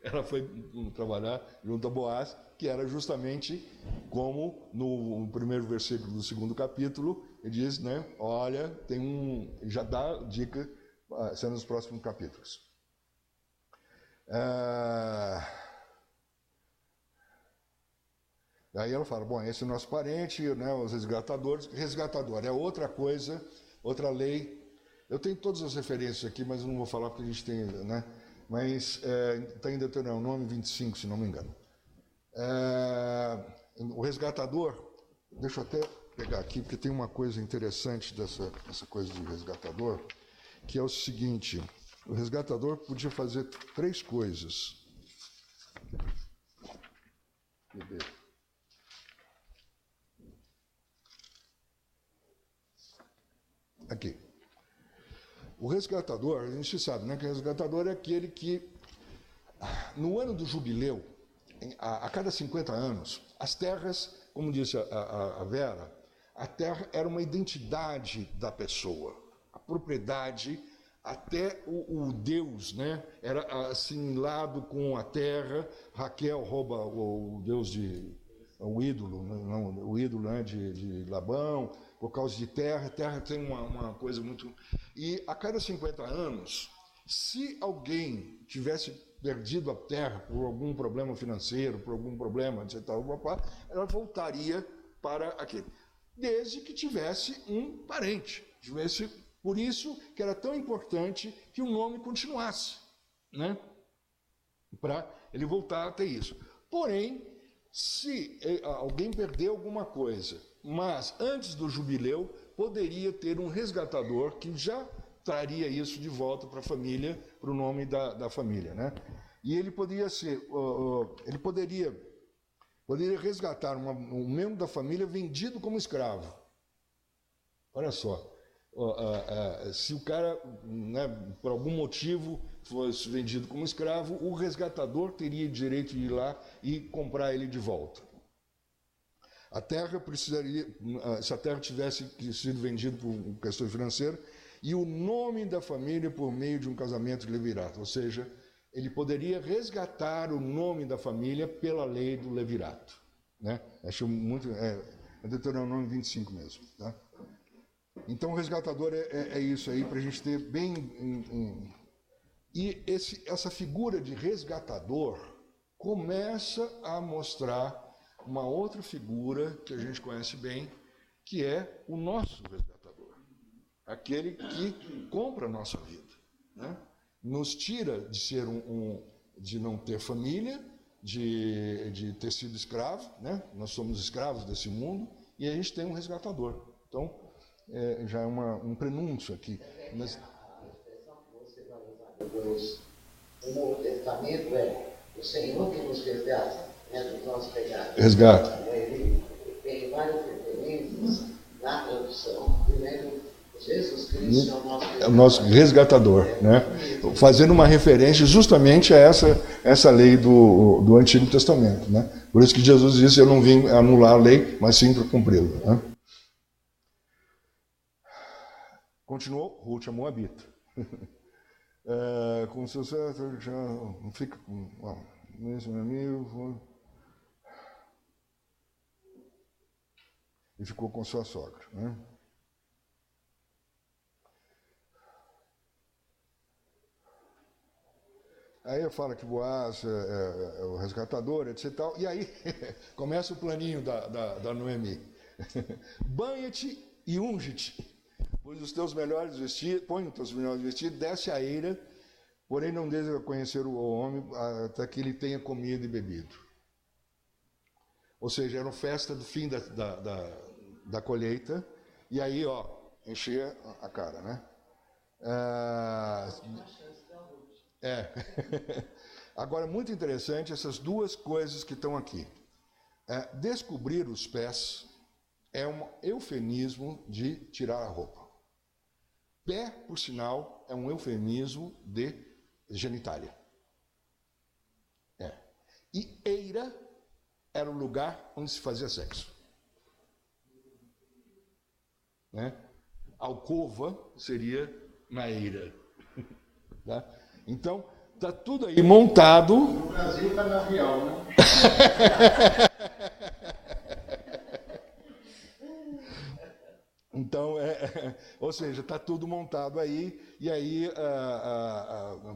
Ela foi trabalhar junto a Boaz, que era justamente como no primeiro versículo do segundo capítulo, ele diz, né? Olha, já dá dica, sendo nos próximos capítulos. Aí ela fala, bom, esse é o nosso parente, né, os resgatadores. Resgatador é outra coisa, outra lei. Eu tenho todas as referências aqui, mas eu não vou falar porque a gente tem, né? Mas está em Deuteronômio 25, se não me engano. O resgatador, deixa eu até pegar aqui, porque tem uma coisa interessante dessa coisa de resgatador, que é o seguinte, o resgatador podia fazer 3 coisas. Aqui. O resgatador, a gente sabe, né, que o resgatador é aquele que, no ano do jubileu, a cada 50 anos, as terras, como disse a Vera, a terra era uma identidade da pessoa, a propriedade, até o Deus, né, era assimilado com a terra. Raquel rouba o Deus o ídolo, não, o ídolo, né, de Labão, por causa de terra. Terra tem uma coisa muito... E a cada 50 anos, se alguém tivesse perdido a terra por algum problema financeiro, por algum problema, etc., ela voltaria para aquele. Desde que tivesse um parente. Por isso que era tão importante que o nome continuasse, né? Para ele voltar a ter isso. Porém, se alguém perdeu alguma coisa, mas antes do jubileu, poderia ter um resgatador que já traria isso de volta para a família, para o nome da família, né? E ele poderia resgatar um membro da família vendido como escravo. Olha só, se o cara, né, por algum motivo fosse vendido como escravo, o resgatador teria direito de ir lá e comprar ele de volta. A terra precisaria, se a terra tivesse sido vendida por questões financeiras, e o nome da família por meio de um casamento de levirato, ou seja, ele poderia resgatar o nome da família pela lei do levirato, né? Acho muito, é Deuteronômio 25 mesmo, tá? Então, o resgatador é isso aí, para a gente ter bem... E essa figura de resgatador começa a mostrar uma outra figura que a gente conhece bem, que é o nosso resgatador. Aquele que compra a nossa vida, né? Nos tira de ser de não ter família, de ter sido escravo, né? Nós somos escravos desse mundo, e a gente tem um resgatador. Então, já é um prenúncio aqui. Mas...
A expressão que você vai usar depois no Novo Testamento é o Senhor que nos resgata, né, dos nossos pecados.
Resgata.
Ele tem várias referências na tradução, dizendo que Jesus Cristo é o nosso resgatador.
Né? Fazendo uma referência justamente a essa lei do Antigo Testamento. Né? Por isso que Jesus disse, eu não vim anular a lei, mas sim para cumpri-la. Né? Continuou, Ruth a Moabita. Com seu certo, já fica com esse meu amigo. E ficou com sua sogra. Né? Aí fala que Boaz é o resgatador, etc. E aí começa o planinho da Noemi. Banha-te e unge-te. Põe os teus melhores vestidos, desce a eira, porém não deseja conhecer o homem até que ele tenha comido e bebido. Ou seja, era uma festa do fim da colheita, e aí, enchia a cara, né? Agora, muito interessante essas duas coisas que estão aqui. Descobrir os pés é um eufemismo de tirar a roupa. Pé, por sinal, é um eufemismo de genitália. E eira era o lugar onde se fazia sexo. Né? Alcova seria na eira. Tá? Então, está tudo aí montado.
No Brasil está na real, né?
Então, ou seja, está tudo montado aí, e aí,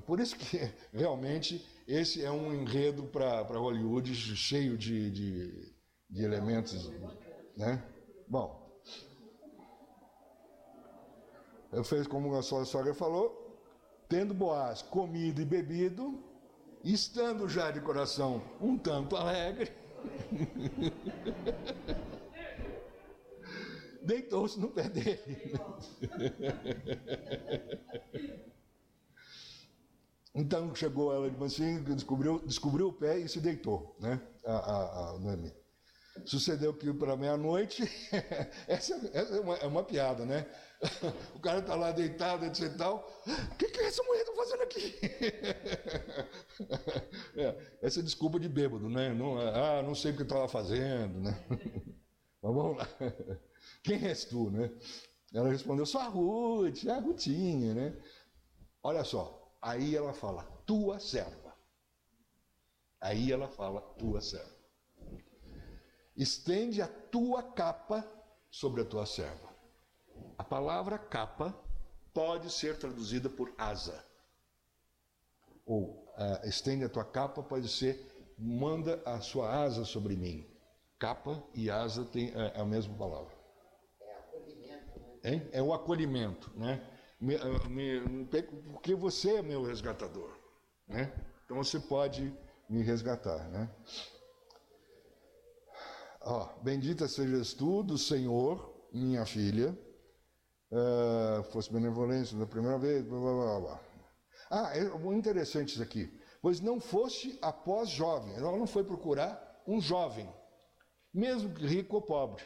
por isso que realmente esse é um enredo para Hollywood cheio de elementos, né? Bom, eu fiz como a sua sogra falou, tendo Boaz comido e bebido, estando já de coração um tanto alegre, deitou-se no pé dele. Então chegou ela de mansinho, descobriu o pé e se deitou, né? A Noemi. Sucedeu que para meia-noite, essa é uma piada, né? O cara está lá deitado, etc e tal. O que essa mulher está fazendo aqui? Essa é desculpa de bêbado, né? Não sei o que estava fazendo, né? Mas vamos lá. Quem és tu, né? Ela respondeu, sou a Ruth, a Rutinha, né? Olha só, aí ela fala, tua serva. Aí ela fala, tua serva. Estende a tua capa sobre a tua serva. A palavra capa pode ser traduzida por asa. Ou estende a tua capa pode ser manda a sua asa sobre mim. Capa e asa tem a mesma palavra. É o acolhimento, né? Porque você é meu resgatador, né? Então você pode me resgatar, né? Bendita sejas tu do Senhor, minha filha, fosse benevolência da primeira vez, blá, blá, blá. É muito interessante isso aqui. Pois não foste após jovem, ela não foi procurar um jovem, mesmo rico ou pobre.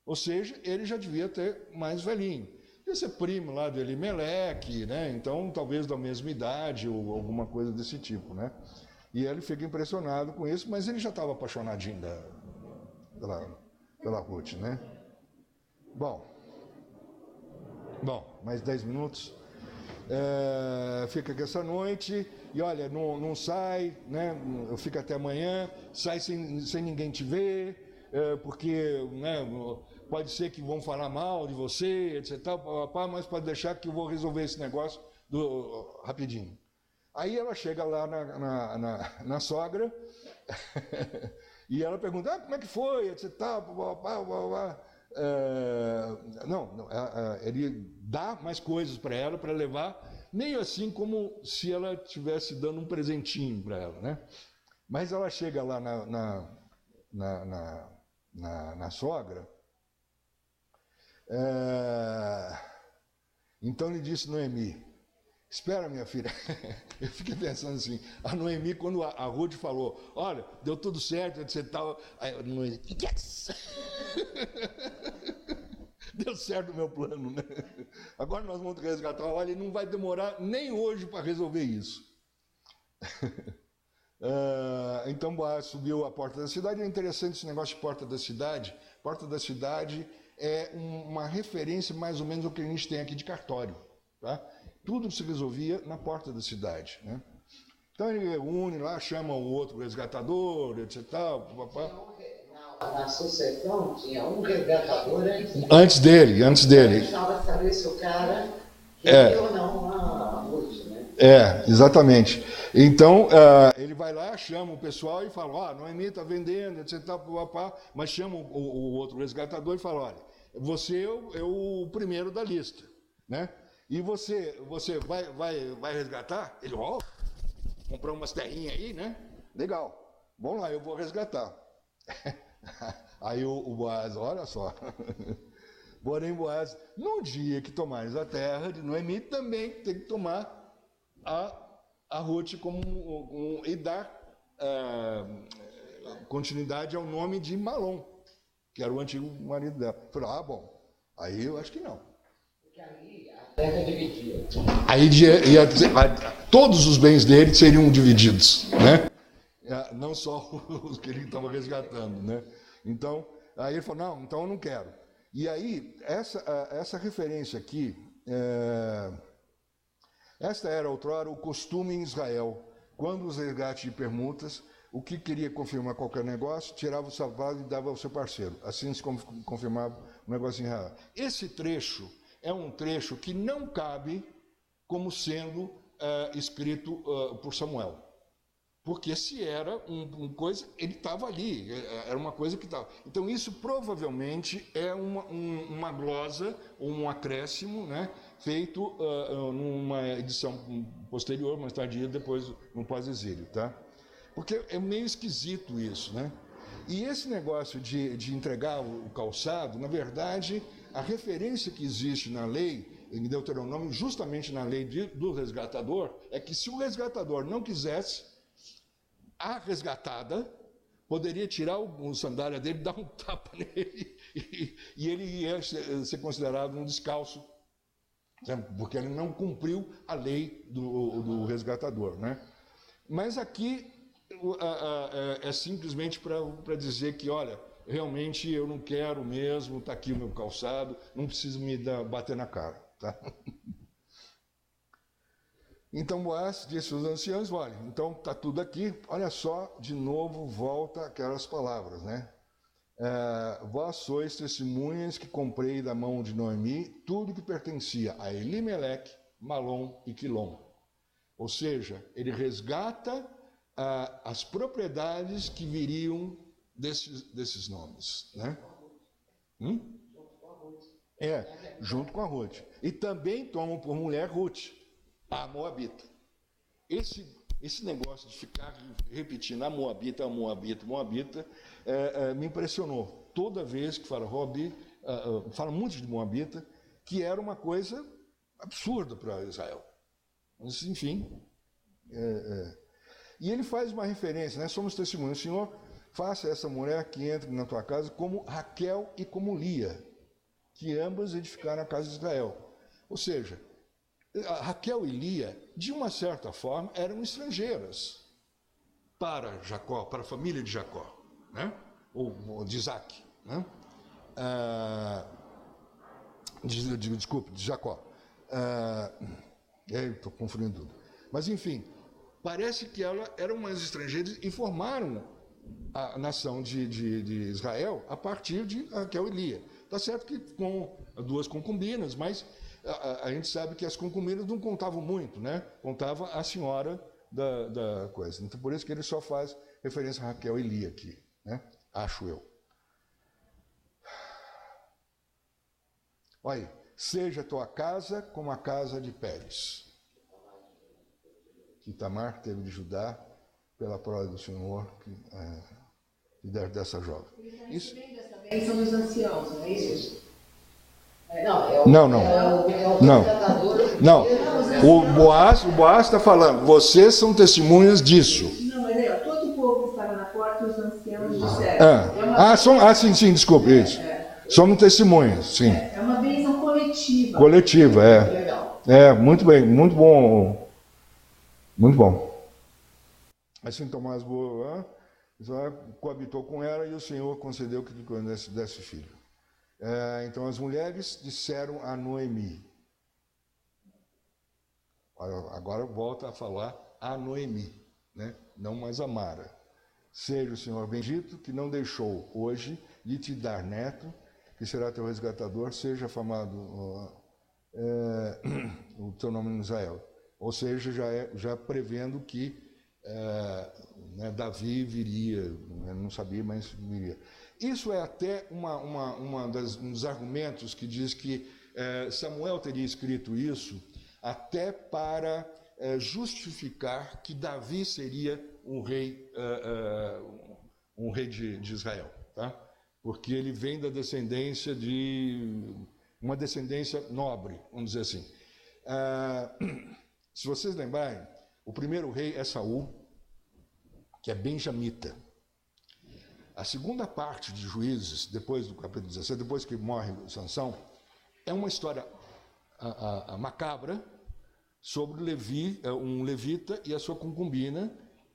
Ou seja, ele já devia ter mais velhinho. Devia ser primo lá de Elimeleque, né? Então talvez da mesma idade ou alguma coisa desse tipo, né? E ele fica impressionado com isso, mas ele já estava apaixonadinho pela Ruth, né? Bom, mais 10 minutos. Fica aqui essa noite e olha, não sai, né? Fica até amanhã, sai sem ninguém te ver, porque, né, pode ser que vão falar mal de você, etc. Mas pode deixar que eu vou resolver esse negócio rapidinho. Aí ela chega lá na sogra e ela pergunta, como é que foi, etc. Ele dá mais coisas para ela, para levar, meio assim como se ela estivesse dando um presentinho para ela, né? Mas ela chega lá na sogra, então lhe disse Noemi, espera, minha filha. Eu fiquei pensando assim, a Noemi, quando a Ruth falou, olha, deu tudo certo, etc. Aí a Noemi, yes! Deu certo o meu plano, né? Agora nós vamos resgatar. Olha, não vai demorar nem hoje para resolver isso. Então Boaz subiu à porta da cidade. É interessante esse negócio de porta da cidade. Porta da cidade é uma referência mais ou menos ao que a gente tem aqui de cartório. Tá? Tudo se resolvia na porta da cidade, né? Então ele reúne lá, chama o outro resgatador, etc.
Na sucessão tinha um resgatador
antes dele.
Precisava saber se o cara queria ou não a Ruth, né?
Exatamente. Então, ele vai lá, chama o pessoal e fala, Noemi está vendendo, etc. Mas chama o outro resgatador e fala, olha, você é o primeiro da lista, né? E você vai resgatar? Ele, comprou umas terrinhas aí, né? Legal. Vamos lá, eu vou resgatar. Aí o Boaz, olha só. Porém, Boaz, no dia que tomares a terra de Noemi, também tem que tomar a Ruth e dar continuidade ao nome de Malom, que era o antigo marido dela. Falei, bom, aí eu acho que não.
Porque aí a terra dividia.
Aí todos os bens dele seriam divididos, né? Não só os que ele estava resgatando, né? Então, aí ele falou, não, então eu não quero. E aí, essa referência aqui, esta era outrora o costume em Israel. Quando os resgates de permutas, o que queria confirmar qualquer negócio, tirava o salário e dava ao seu parceiro. Assim se confirmava o negócio em Israel. Esse trecho é um trecho que não cabe como sendo escrito por Samuel. Porque se era uma coisa, ele estava ali, era uma coisa que estava. Então isso provavelmente é uma glosa, ou um acréscimo, né, feito numa edição posterior, mais tardia, depois no pós-exílio, tá? Porque é meio esquisito isso, né? E esse negócio de entregar o calçado, na verdade, a referência que existe na lei, em Deuteronômio, justamente na lei do resgatador, é que se o resgatador não quisesse, a resgatada poderia tirar o sandália dele, dar um tapa nele, e ele ia ser considerado um descalço, porque ele não cumpriu a lei do resgatador, né? Mas aqui é simplesmente para dizer que, olha, realmente eu não quero mesmo, está aqui o meu calçado, não preciso me bater na cara, tá? Então Boaz disse aos anciãos, olha, então está tudo aqui, olha só, de novo volta aquelas palavras, né? Vós sois testemunhas que comprei da mão de Noemi tudo que pertencia a Elimeleque, Malom e Quilom. Ou seja, ele resgata as propriedades que viriam desses nomes, né? Junto com a Ruth. E também tomam por mulher Ruth, a Moabita. Esse negócio de ficar repetindo a Moabita, me impressionou. Toda vez que fala fala muito de Moabita, que era uma coisa absurda para Israel. Mas, enfim. E ele faz uma referência, né? Somos testemunhas. Senhor, faça essa mulher que entre na tua casa como Raquel e como Lia, que ambas edificaram a casa de Israel. Ou seja, Raquel e Lia, de uma certa forma, eram estrangeiras para Jacó, para a família de Jacó, né? Ou de Isaac, né? Desculpe, de Jacó. Estou confundindo tudo. Mas, enfim, parece que elas eram umas estrangeiras e formaram a nação de Israel a partir de Raquel e Lia. Está certo que com 2 concubinas, mas a gente sabe que as concubinas não contavam muito, né? Contava a senhora da coisa. Então, por isso que ele só faz referência a Raquel e Lia aqui, né? Acho eu. Olha aí. Seja a tua casa como a casa de Pérez, que Tamar teve de Judá pela prova do Senhor dessa jovem.
Isso bênção dos anciãos, não é isso?
Não. O Boaz está falando, vocês são testemunhas disso.
Não, mas todo o povo que estava na porta, os anciãos disseram.
Sim, desculpe, isso. Somos testemunhas, sim.
É uma bênção coletiva.
Coletiva, muito bem, muito bom. Muito bom. Assim Tomás coabitou com ela e o Senhor concedeu que lhe desse filho. Então as mulheres disseram a Noemi. Agora volta a falar a Noemi, né? Não mais a Mara. Seja o Senhor bendito, que não deixou hoje de te dar neto, que será teu resgatador, seja afamado o teu nome em Israel. Ou seja, já prevendo que Davi viria, não sabia, mas viria. Isso é até um dos argumentos que diz que Samuel teria escrito isso até para justificar que Davi seria um rei de Israel, tá? Porque ele vem da descendência uma descendência nobre, vamos dizer assim. Se vocês lembrarem, o primeiro rei é Saul, que é benjamita. A segunda parte de Juízes, depois do capítulo 16, depois que morre Sansão, é uma história macabra sobre um levita e a sua concubina,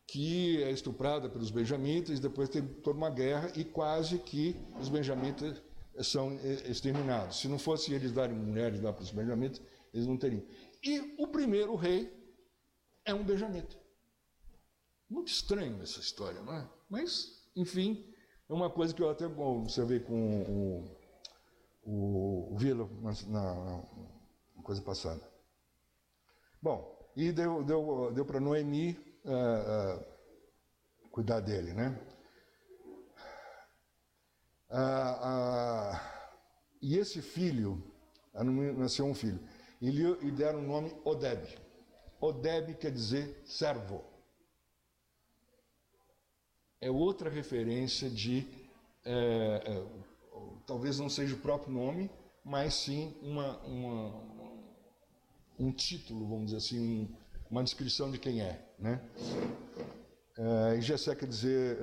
que é estuprada pelos benjamitas, depois tem toda uma guerra e quase que os benjamitas são exterminados. Se não fosse eles darem mulheres lá para os benjamitas, eles não teriam. E o primeiro rei é um benjamita. Muito estranho essa história, não é? Mas, enfim, é uma coisa que eu até observei com o Vila na coisa passada. Bom, e deu para Noemi cuidar dele, né? E esse filho, nasceu um filho, e lhe deram o nome Odeb. Odeb quer dizer servo. É outra referência talvez não seja o próprio nome, mas sim um título, vamos dizer assim, uma descrição de quem é, né? E Jessé quer dizer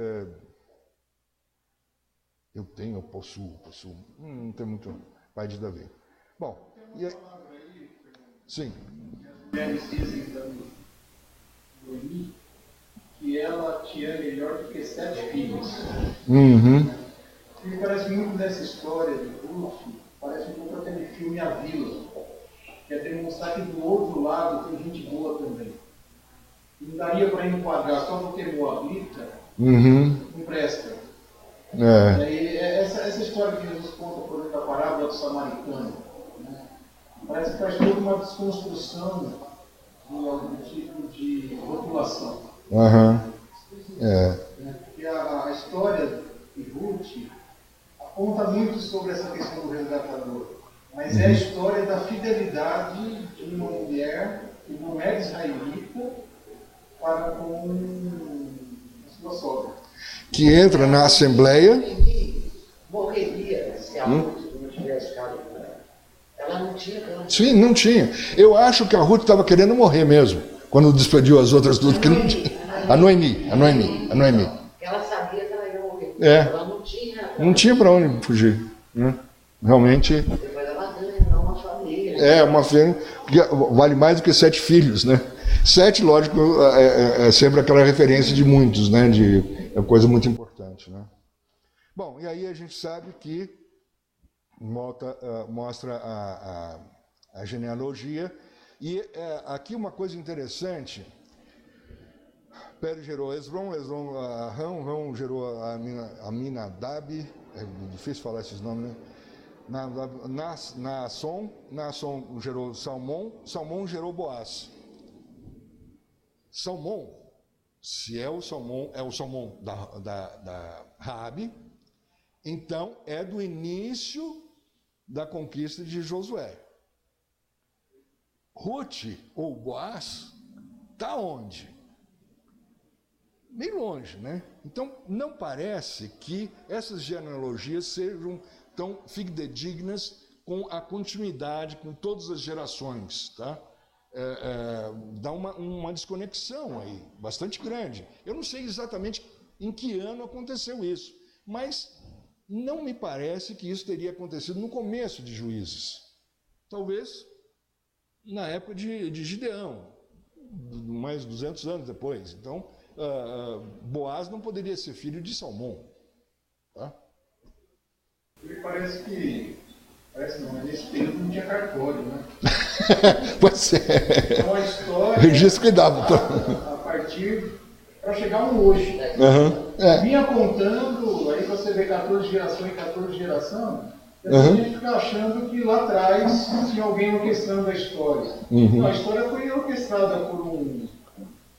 eu tenho, eu possuo. Não tem muito pai de Davi. Bom, e aí, sim.
As mulheres dizem da Noemi que ela tinha melhor do que 7 filhos.
Uhum.
Me parece muito nessa história de Ruth, parece um pouco aquele filme A Vila, que é demonstrar que do outro lado tem gente boa também. Não daria para enquadrar só porque é moabita, não presta. Essa história que Jesus conta, por exemplo, a parábola do samaritano, né? Parece que faz toda uma desconstrução do tipo de rotulação. Porque a história de Ruth aponta muito sobre essa questão do resgatador, mas é a história da fidelidade de uma mulher que não é israelita para com a sua sogra.
Que entra na Assembleia.
Morreria se a Ruth não tivesse ficado com ela. Ela não tinha câncer.
Sim, não tinha. Eu acho que a Ruth estava querendo morrer mesmo, quando despediu as outras duas. A Noemi.
Ela sabia que ela ia morrer. Ela não tinha.
Não tinha para onde fugir, né? Realmente.
Depois ela ganhou uma família.
Uma família que vale mais do que 7 filhos, né? 7, lógico, é sempre aquela referência de muitos, né? É coisa muito importante, né? Bom, e aí a gente sabe que mostra a genealogia. E aqui uma coisa interessante, Pérez gerou Esrom, Rão gerou Aminadab, é difícil falar esses nomes, né? Naasson gerou Salmão gerou Boaz. Salmão, se é o Salmão da Raabe, então é do início da conquista de Josué. Ruth ou Boaz está onde? Meio longe, né? Então, não parece que essas genealogias sejam tão fidedignas com a continuidade, com todas as gerações, tá? Dá uma desconexão aí, bastante grande. Eu não sei exatamente em que ano aconteceu isso, mas não me parece que isso teria acontecido no começo de Juízes. Talvez na época de Gideão, mais 200 anos depois. Então, Boaz não poderia ser filho de Salmão. Tá?
Parece não, mas nesse período não tinha cartório, né?
Pois é.
Então a história...
Registro que dava.
A partir... Para chegar no hoje. Vinha contando, aí você vê 14 gerações em 14 gerações, e a gente fica achando que lá atrás tinha alguém orquestrando a história. Não, a história foi orquestrada por um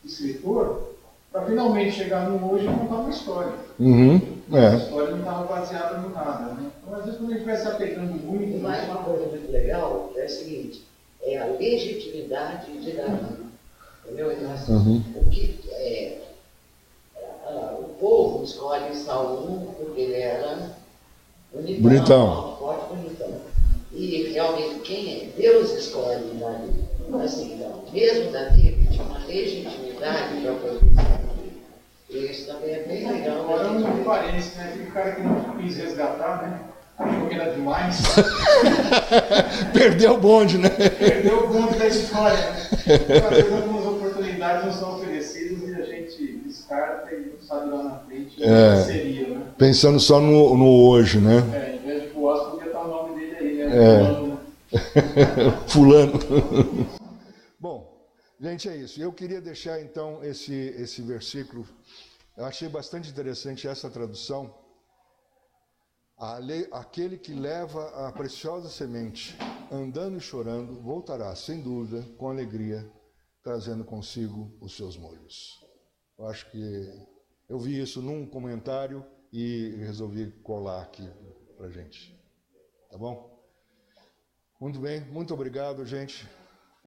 escritor para finalmente chegar no hoje e contar uma história. A história não estava baseada no nada, né? Então, às vezes, quando a gente vai se apegando muito...
Mas uma coisa muito legal é a seguinte, é a legitimidade de Davi. Entendeu? Então, assim, o povo escolhe Saul porque ele era bonitão, forte, bonitão. E realmente quem é? Deus escolhe Davi. Assim, então, mesmo Davi tinha uma legitimidade para poder. Isso também é bem legal.
Agora não parece, né? Aquele cara que não quis resgatar, né? Achou que era demais.
Perdeu o bonde, né?
Perdeu o bonde da história, né? Às vezes algumas oportunidades não são oferecidas e a gente descarta e não sabe lá na frente o que seria, né?
Pensando só no hoje, né?
Em vez de Boaz, podia estar o nome dele aí, né?
Fulano. Bom, gente, é isso. Eu queria deixar então esse versículo. Eu achei bastante interessante essa tradução. Aquele que leva a preciosa semente, andando e chorando, voltará, sem dúvida, com alegria, trazendo consigo os seus molhos. Eu acho que eu vi isso num comentário e resolvi colar aqui pra gente. Tá bom? Muito bem, muito obrigado, gente.